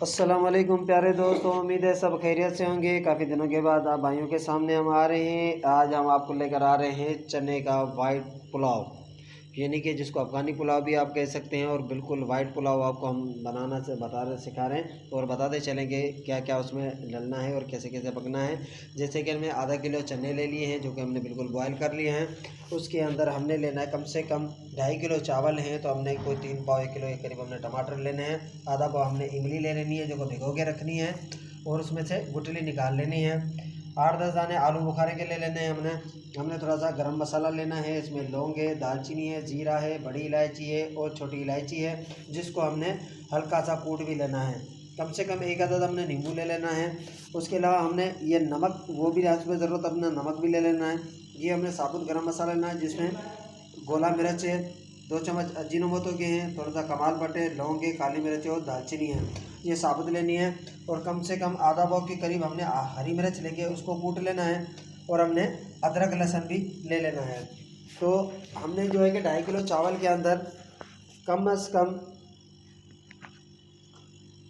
अस्सलाम वालेकुम प्यारे दोस्तों, उम्मीद है सब खैरियत से होंगे। काफ़ी दिनों के बाद आप भाइयों के सामने हम आ रहे हैं। आज हम आपको लेकर आ रहे हैं चने का वाइट पुलाव, यानी कि जिसको अफ़गानी पुलाव भी आप कह सकते हैं। और बिल्कुल वाइट पुलाव आपको हम बनाना से सिखा रहे हैं और बताते चलेंगे क्या क्या उसमें डलना है और कैसे कैसे पकना है। जैसे कि हमने आधा किलो चने ले लिए हैं जो कि हमने बिल्कुल बॉयल कर लिए हैं। उसके अंदर हमने लेना है कम से कम 2.5 किलो चावल हैं, तो हमने कोई 3 पाव 1 किलो के करीब हमने टमाटर लेने हैं। आधा पाव हमने इमली ले लेनी है जो को भिगो के रखनी है और उसमें से गुठली निकाल लेनी है। 8-10 दाने आलू बुखारे के ले लेने हैं हमने थोड़ा सा गरम मसाला लेना है। इसमें लौंग है, दालचीनी है, जीरा है, बड़ी इलायची है और छोटी इलायची है, जिसको हमने हल्का सा कूट भी लेना है। कम से कम एक अदद हमने नींबू ले लेना है। उसके अलावा हमने ये नमक, वो भी उसमें ज़रूरत अपना नमक भी ले लेना है। ये हमने साबुत गरम मसाला लेना है, जिसमें गोला मिर्च है, 2 चम्मच अजीनोमोटो के हैं, थोड़ा सा कमाल पट्टे, लौंग है, काली मिर्च और दालचीनी है, ये साबुत लेनी है। और कम से कम आधा पाव के करीब हमने हरी मिर्च लेके उसको कूट लेना है। और हमने अदरक लहसुन भी ले लेना है। तो हमने जो है कि 2.5 किलो चावल के अंदर कम से कम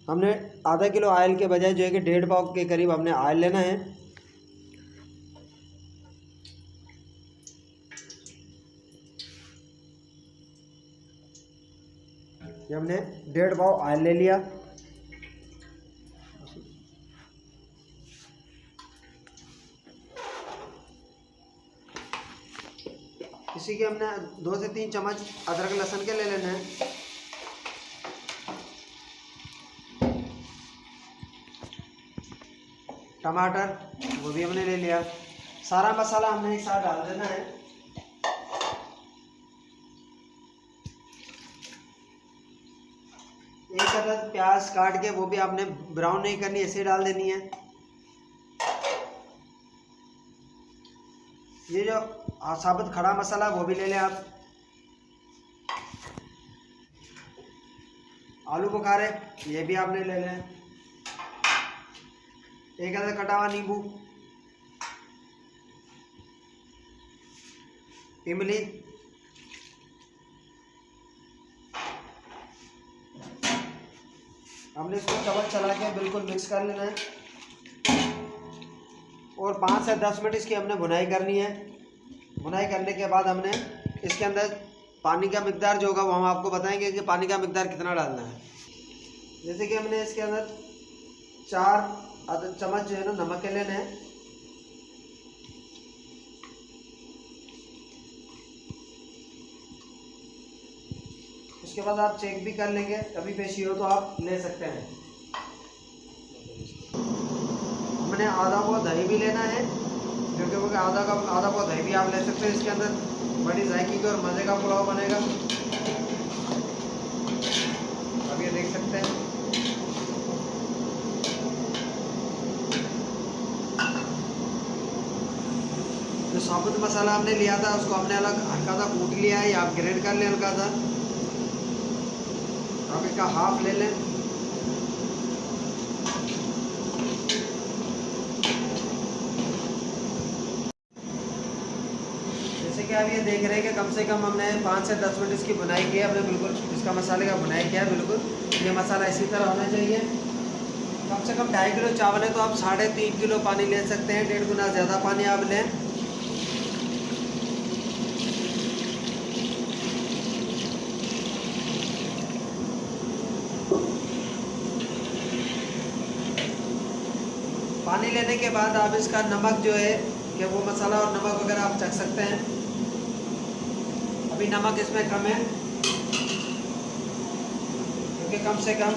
हमने आधा किलो ऑयल के बजाय जो है कि 1.5 पाव के करीब हमने ऑयल लेना है। ये हमने 1.5 पाव ऑयल ले लिया। इसी के हमने 2 से 3 चम्मच अदरक लहसुन के ले लेने हैं। टमाटर वो भी हमने ले लिया। सारा मसाला हमने एक साथ डाल देना है। एक अदद प्याज काट के वो भी आपने ब्राउन नहीं करनी, ऐसे डाल देनी है। ये जो साबुत खड़ा मसाला वो भी ले लें आप। आलू बुखारे ये भी आपने ले लें। एक अदद कटा हुआ नींबू, इमली, हमने इसको चम्मच चला के बिल्कुल मिक्स कर लेना है। और 5 से 10 मिनट इसकी हमने भुनाई करनी है। भुनाई करने के बाद हमने इसके अंदर पानी का मिकदार जो होगा वो हम आपको बताएंगे कि पानी का मिकदार कितना डालना है। जैसे कि हमने इसके अंदर 4 चम्मच जो है ना नमक के लेने हैं। उसके बाद आप चेक भी कर लेंगे, कभी पेशी हो तो आप ले सकते हैं। हमने आधा पाव दही भी लेना है, क्योंकि वो आधा पाव दही भी आप ले सकते हैं। इसके अंदर बड़ी जायकी के और मज़े का पुलाव बनेगा। अब ये देख सकते हैं। जो साबुत मसाला हमने लिया था उसको हमने अलग हल्का सा कूट लिया है, या आप ग्राइंड कर लें हल्का सा। आप इसका हाफ ले लें। जैसे कि आप ये देख रहे हैं कि कम से कम हमने 5 से 10 मिनट इसकी बुनाई की है। हमने बिल्कुल इसका मसाले का बुनाई किया है। बिल्कुल ये मसाला इसी तरह होना चाहिए। कम से कम 2.5 किलो चावल है तो आप 3.5 किलो पानी ले सकते हैं। 1.5 गुना ज़्यादा पानी आप लें। पानी लेने के बाद आप इसका नमक जो है कि वो मसाला और नमक वगैरह आप चख सकते हैं। अभी नमक इसमें कम है, क्योंकि कम से कम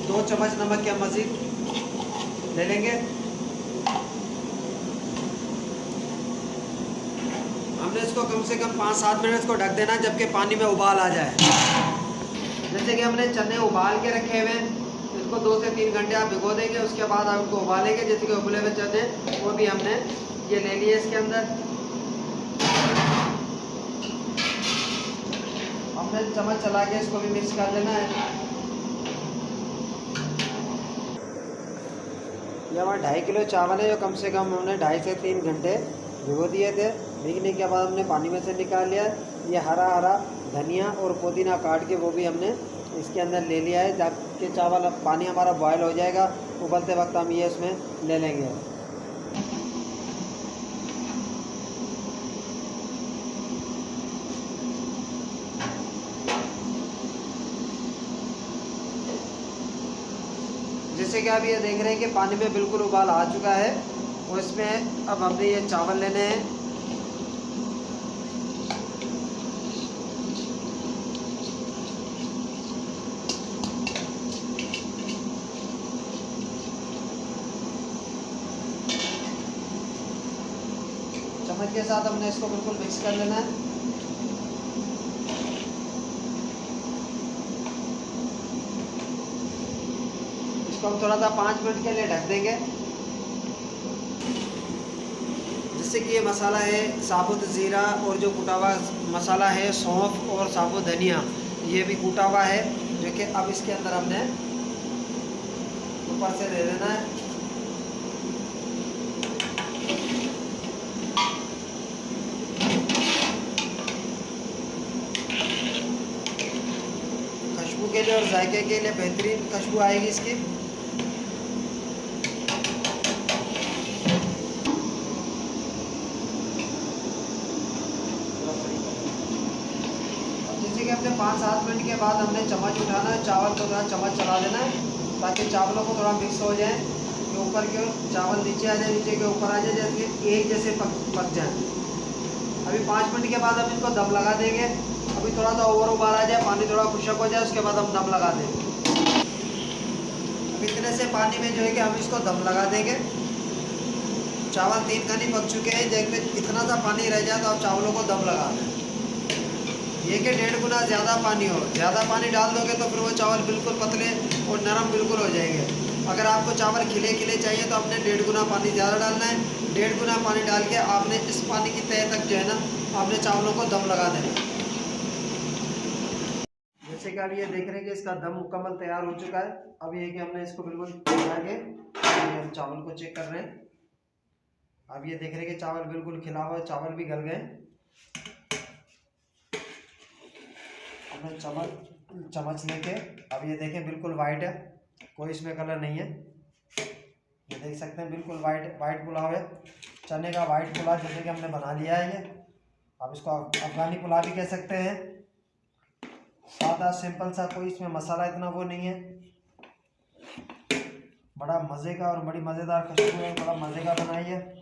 2 चम्मच नमक के मज़ीद ले लेंगे। हमने इसको कम से कम 5-7 मिनट को ढक देना, जबकि पानी में उबाल आ जाए। जैसे कि हमने चने उबाल के रखे हुए हैं, इसको 2 से 3 घंटे आप भिगो देंगे। उसके बाद आप उनको उबालेंगे। जैसे कि उबले हुए चने वो भी हमने ये ले लिए। इसके अंदर हमने चम्मच चला के इसको भी मिक्स कर लेना है। ये हमारा 2.5 किलो चावल है, जो कम से कम हमने 2.5 से 3 घंटे भिगो दिए थे। भीगने के बाद हमने पानी में से निकाल लिया। ये हरा धनिया और पुदीना काट के वो भी हमने इसके अंदर ले लिया है, कि चावल पानी हमारा बॉयल हो जाएगा। उबलते वक्त हम ये इसमें ले लेंगे। जैसे कि आप ये देख रहे हैं कि पानी में बिल्कुल उबाल आ चुका है और इसमें अब हमने ये चावल लेने हैं। चम्मच के साथ हमने इसको बिल्कुल मिक्स कर लेना है। इसको हम थोड़ा सा 5 मिनट के लिए ढक देंगे। जिससे कि ये मसाला है साबुत ज़ीरा और जो कुटा हुआ मसाला है सौंफ और साबुत धनिया, ये भी कूटा हुआ है, जो कि अब इसके अंदर हमने ऊपर से दे देना है। खुशबू के लिए और जायके के लिए बेहतरीन खुशबू आएगी इसकी। जैसे कि अपने 5-7 मिनट के बाद हमने चम्मच उठाना है, चावल को थोड़ा चम्मच चला देना है ताकि चावलों को थोड़ा मिक्स हो जाए, कि ऊपर के चावल नीचे आ जाए, नीचे के ऊपर आ जाए, जैसे एक जैसे पक जाए। अभी 5 मिनट के बाद हम इनको दम लगा देंगे। अभी थोड़ा सा ओवर उबाल आ जाए, पानी थोड़ा खुशक हो जाए, उसके बाद हम दम लगा देंगे। अब इतने से पानी में जो है कि हम इसको दम लगा देंगे। चावल 3 कनी पक चुके हैं, देखते इतना सा पानी रह जाए तो आप चावलों को दम लगा दें। ये कि 1.5 गुना ज़्यादा पानी हो, ज़्यादा पानी डाल दोगे तो फिर वो चावल बिल्कुल पतले और नरम बिल्कुल हो जाएंगे। अगर आपको चावल खिले खिले चाहिए तो आपने 1.5 गुना पानी ज़्यादा डालना है। 1.5 गुना पानी डाल के आपने इस पानी की तह तक जो है ना आपने चावलों को दम लगा देना। जैसे कि आप ये देख रहे हैं कि इसका दम मुकम्मल तैयार हो चुका है। अब ये कि हमने इसको बिल्कुल मिला के हम चावल को चेक कर रहे हैं। अब ये देख रहे हैं कि चावल बिल्कुल खिला हुआ है, चावल भी गल गए। हमने चम्मच लेके अब ये देखें बिल्कुल वाइट है, कोई इसमें कलर नहीं है। ये देख सकते हैं बिल्कुल वाइट पुलाव है, चने का वाइट पुलाव जैसे कि हमने बना लिया है। ये आप इसको अफगानी पुलाव भी कह सकते हैं। सादा सिंपल सा, कोई इसमें मसाला इतना वो नहीं है। बड़ा मज़े का और बड़ी मज़ेदार खुशबू है, बड़ा मज़े का बनाई है।